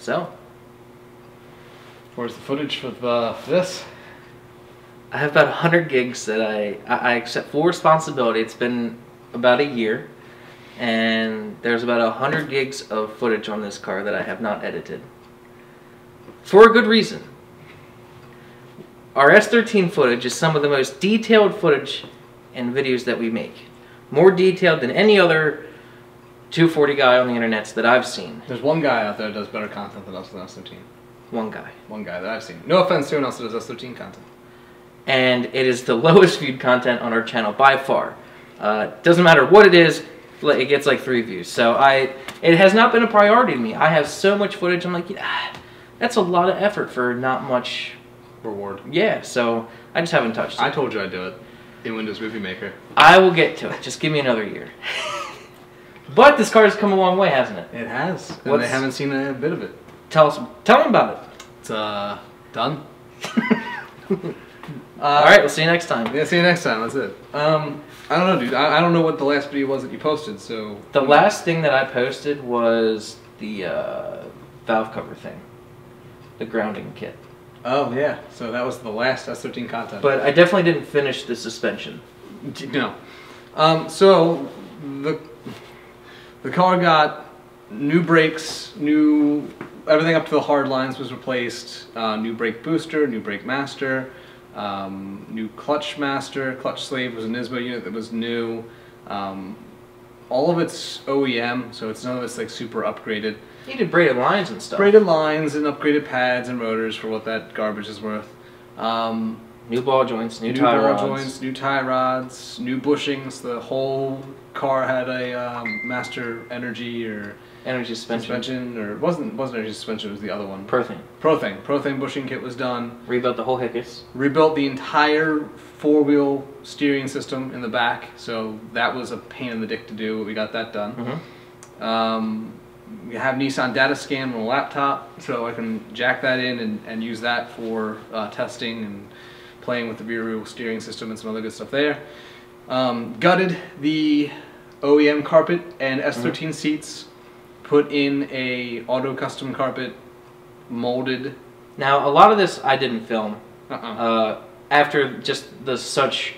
So, where's the footage for this? I have about 100 gigs that I accept full responsibility. It's been about a year, and there's about 100 gigs of footage on this car that I have not edited. For a good reason. Our S13 footage is some of the most detailed footage and videos that we make. More detailed than any other 240 guy on the internets that I've seen. There's one guy out there that does better content than us with S13. One guy. One guy that I've seen. No offense to anyone else that does S13 content. And it is the lowest viewed content on our channel by far. Doesn't matter what it is, it gets like 3 views. So it has not been a priority to me. I have so much footage, I'm like, yeah, that's a lot of effort for not much reward. Yeah, so I just haven't touched it. I told you I'd do it in Windows Movie Maker. I will get to it. Just give me another year. But this car has come a long way, hasn't it? It has. And they haven't seen a bit of it. Tell them about it. It's done. Alright, we'll see you next time. Yeah, see you next time. That's it. I don't know, dude. I don't know what the last video was that you posted, so... The last thing that I posted was the valve cover thing. The grounding kit. Oh, yeah. So that was the last S13 content. But I definitely didn't finish the suspension. No. So, the car got new brakes, everything up to the hard lines was replaced, new brake booster, new brake master, new clutch master, clutch slave was an ISMO unit that was new. All of it's OEM, so it's none of it's like super upgraded. You did braided lines and stuff. Braided lines and upgraded pads and rotors for what that garbage is worth. New ball joints, new tie rods. New tie rods, new bushings. The whole car had a master energy or energy suspension, or it wasn't energy suspension. It was the other one. Prothane bushing kit was done. Rebuilt the whole Hickus. Rebuilt the entire 4-wheel steering system in the back. So that was a pain in the dick to do. But we got that done. Mm-hmm. We have Nissan data scan on a laptop, so I can jack that in and use that for testing and playing with the rear wheel steering system and some other good stuff there. Gutted the OEM carpet and S13 seats, put in a auto custom carpet, molded. Now a lot of this I didn't film. After just the such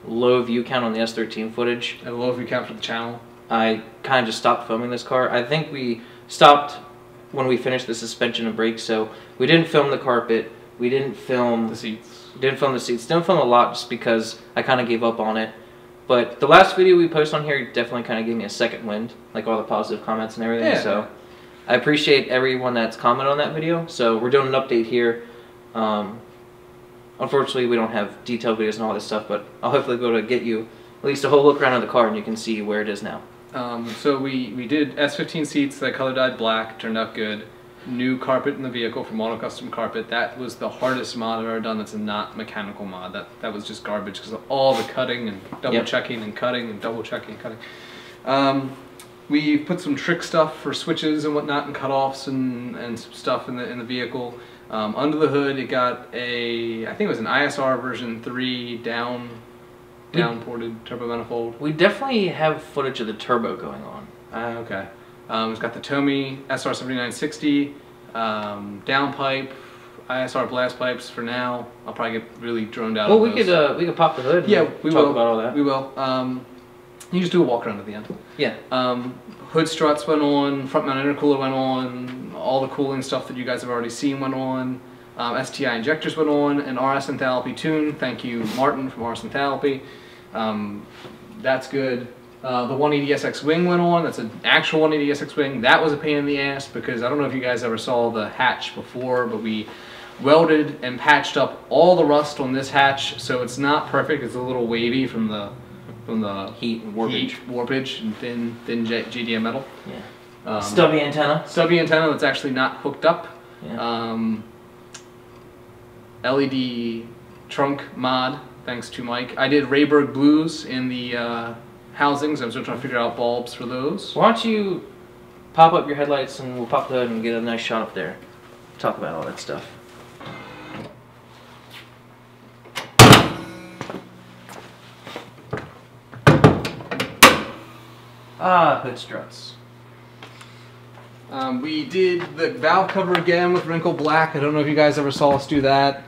low view count on the S13 footage. A low view count for the channel. I kind of just stopped filming this car. I think we stopped when we finished the suspension and brakes, so we didn't film the carpet. We didn't film the seats. Didn't film a lot just because I kind of gave up on it. But the last video we posted on here definitely kind of gave me a second wind, like all the positive comments and everything. Yeah. So I appreciate everyone that's commented on that video. So we're doing an update here. Unfortunately, we don't have detailed videos and all this stuff, but I'll hopefully be able to get you at least a whole look around of the car and you can see where it is now. So we did S15 seats that color dyed black, turned out good. New carpet in the vehicle from Auto Custom Carpet. That was the hardest mod I've ever done that's a not mechanical mod. That was just garbage because of all the cutting and double checking and cutting and double checking and cutting. We put some trick stuff for switches and whatnot and cutoffs and some stuff in the vehicle. Under the hood it got I think it was an ISR version 3 down-ported turbo manifold. We definitely have footage of the turbo going on. Okay. It's got the Tomy SR7960, downpipe, ISR blast pipes for now. I'll probably get really droned out. Well, we could pop the hood. Yeah, we will. Talk about all that. We will. You just do a walk around at the end. Yeah. Hood struts went on, front mount intercooler went on, all the cooling stuff that you guys have already seen went on. STI injectors went on, an RS enthalpy tune. Thank you, Martin from RS enthalpy. That's good. The 180SX wing went on. That's an actual 180SX wing. That was a pain in the ass because I don't know if you guys ever saw the hatch before, but we welded and patched up all the rust on this hatch, so it's not perfect. It's a little wavy from the heat and warpage and thin GDM metal. Yeah. Stubby antenna. Stubby antenna that's actually not hooked up. Yeah. LED trunk mod, thanks to Mike. I did Rayberg blues in the housings. I'm still trying to figure out bulbs for those. Why don't you pop up your headlights and we'll pop the hood and get a nice shot up there. Talk about all that stuff. Hood struts. We did the valve cover again with wrinkle black. I don't know if you guys ever saw us do that.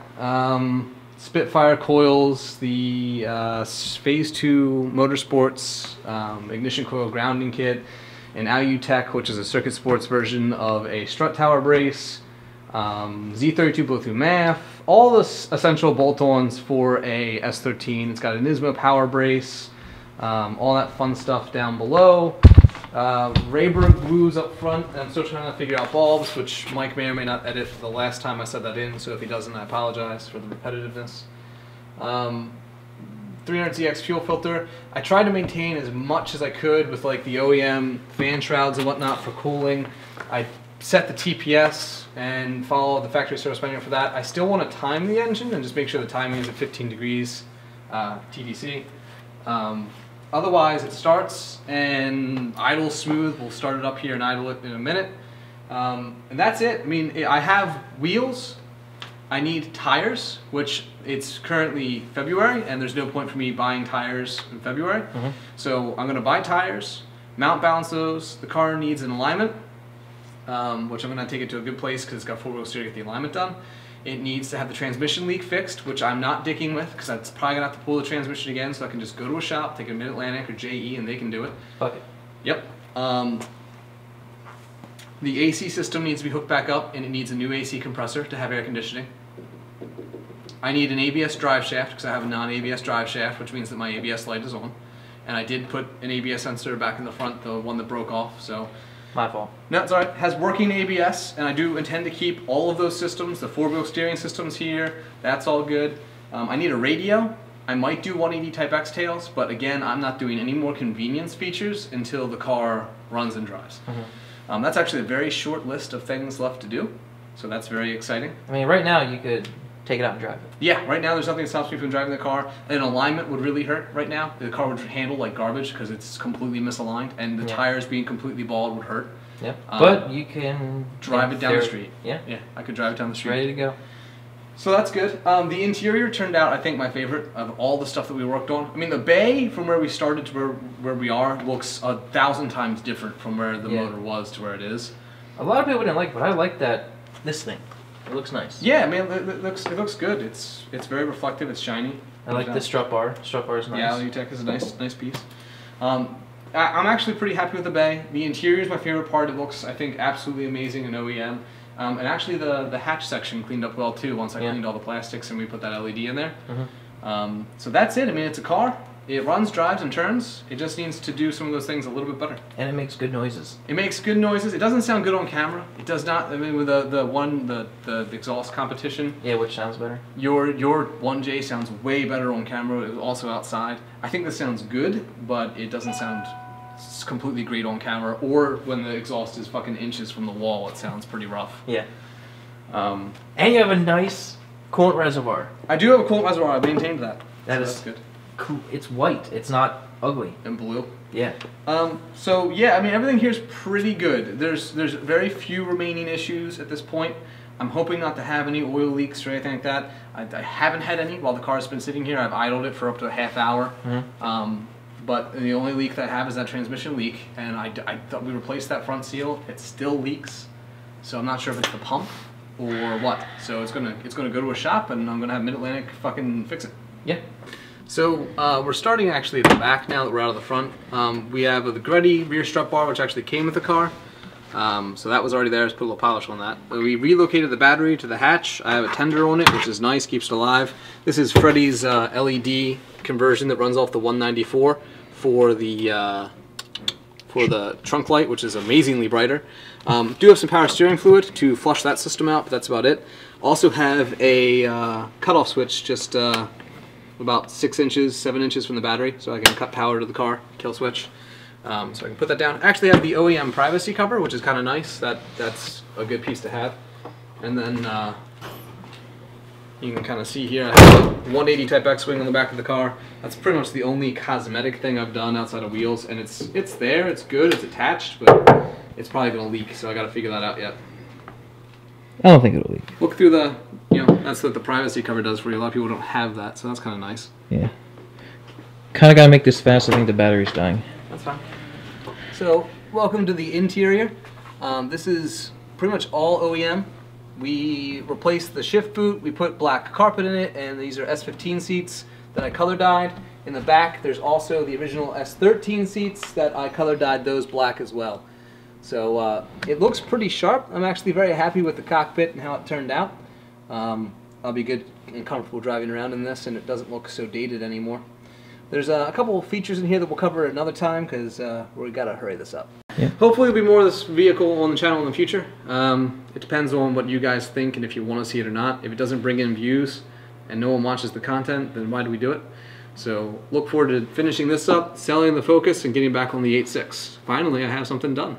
Spitfire coils, the Phase 2 Motorsports ignition coil grounding kit, an Alutech, which is a Circuit Sports version of a strut tower brace, Z32 blow-through MAF, all the essential bolt-ons for a S13. It's got an ISMA power brace, all that fun stuff down below. Rayburg glues up front, and I'm still trying to figure out bulbs, which Mike may or may not edit the last time I said that in, so if he doesn't, I apologize for the repetitiveness. 300ZX fuel filter. I tried to maintain as much as I could with like the OEM fan shrouds and whatnot for cooling. I set the TPS and follow the factory service manual for that. I still want to time the engine and just make sure the timing is at 15 degrees TDC. Otherwise, it starts and idles smooth. We'll start it up here and idle it in a minute. And that's it. I mean, I have wheels. I need tires, which it's currently February, and there's no point for me buying tires in February. So I'm going to buy tires, mount balance those. The car needs an alignment, which I'm going to take it to a good place because it's got four-wheel steering to get the alignment done. It needs to have the transmission leak fixed, which I'm not dicking with because I'm probably going to have to pull the transmission again, so I can just go to a shop, take a Mid-Atlantic or JE, and they can do it. Okay. Yep. The AC system needs to be hooked back up, and it needs a new AC compressor to have air conditioning. I need an ABS drive shaft because I have a non-ABS drive shaft, which means that my ABS light is on. And I did put an ABS sensor back in the front, the one that broke off, so... My fault. No, it's alright. It has working ABS, and I do intend to keep all of those systems. The four-wheel steering system's here. That's all good. I need a radio. I might do 180 Type X tails, but again, I'm not doing any more convenience features until the car runs and drives. That's actually a very short list of things left to do, so that's very exciting. I mean, right now you could take it out and drive it. Yeah, right now there's nothing that stops me from driving the car. An alignment would really hurt right now. The car would handle like garbage because it's completely misaligned, and the tires being completely bald would hurt. Yeah, but you can drive it down the street. Yeah, yeah, I could drive it down the street. Ready to go. So that's good. The interior turned out, I think, my favorite of all the stuff that we worked on. I mean, the bay from where we started to where we are looks 1,000 times different from where the motor was to where it is. A lot of people didn't like it, but I like this thing. It looks nice. Yeah, man, it looks good. It's very reflective. It's shiny. I like the strut bar. Strut bar is nice. Yeah, Alutech is a nice piece. I'm actually pretty happy with the bay. The interior is my favorite part. It looks, I think, absolutely amazing in OEM. And actually the hatch section cleaned up well too once I cleaned all the plastics and we put that LED in there. So that's it. I mean, it's a car. It runs, drives, and turns. It just needs to do some of those things a little bit better. And it makes good noises. It makes good noises. It doesn't sound good on camera. It does not. I mean, with the exhaust competition. Yeah, which sounds better? Your 1J sounds way better on camera. It's also outside. I think this sounds good, but it doesn't sound completely great on camera. Or when the exhaust is fucking inches from the wall, it sounds pretty rough. Yeah. And you have a nice coolant reservoir. I do have a coolant reservoir. I maintained that. That's good. Cool. It's white. It's not ugly. And blue. Yeah. So yeah, I mean everything here's pretty good. There's very few remaining issues at this point. I'm hoping not to have any oil leaks or anything like that. I haven't had any while the car's been sitting here. I've idled it for up to a half hour. But the only leak that I have is that transmission leak, and I thought we replaced that front seal. It still leaks, so I'm not sure if it's the pump or what. So it's gonna go to a shop, and I'm gonna have Mid-Atlantic fucking fix it. Yeah. So we're starting actually at the back now that we're out of the front. We have the Greddy rear strut bar, which actually came with the car. So that was already there. Let's put a little polish on that. We relocated the battery to the hatch. I have a tender on it, which is nice, keeps it alive. This is Freddie's LED conversion that runs off the 194 for the trunk light, which is amazingly brighter. Do have some power steering fluid to flush that system out, but that's about it. Also have a cutoff switch just about 6 inches, 7 inches from the battery, so I can cut power to the car, kill switch. So I can put that down. I actually have the OEM privacy cover, which is kind of nice. That's a good piece to have. And then you can kind of see here, I have a 180 Type X wing on the back of the car. That's pretty much the only cosmetic thing I've done outside of wheels, and it's there, it's good, it's attached, but it's probably going to leak, so I got to figure that out yet. I don't think it'll leak. Look through the, that's what the privacy cover does for you. A lot of people don't have that, so that's kind of nice. Yeah. Kind of got to make this fast. I think the battery's dying. That's fine. So, welcome to the interior. This is pretty much all OEM. We replaced the shift boot, we put black carpet in it, and these are S15 seats that I color dyed. In the back there's also the original S13 seats that I color dyed those black as well. So it looks pretty sharp. I'm actually very happy with the cockpit and how it turned out. I'll be good and comfortable driving around in this, and it doesn't look so dated anymore. There's a couple of features in here that we'll cover at another time because we gotta hurry this up. Yeah. Hopefully there'll be more of this vehicle on the channel in the future. It depends on what you guys think and if you want to see it or not. If it doesn't bring in views and no one watches the content, then why do we do it? So look forward to finishing this up, selling the Focus, and getting back on the 8.6. Finally, I have something done.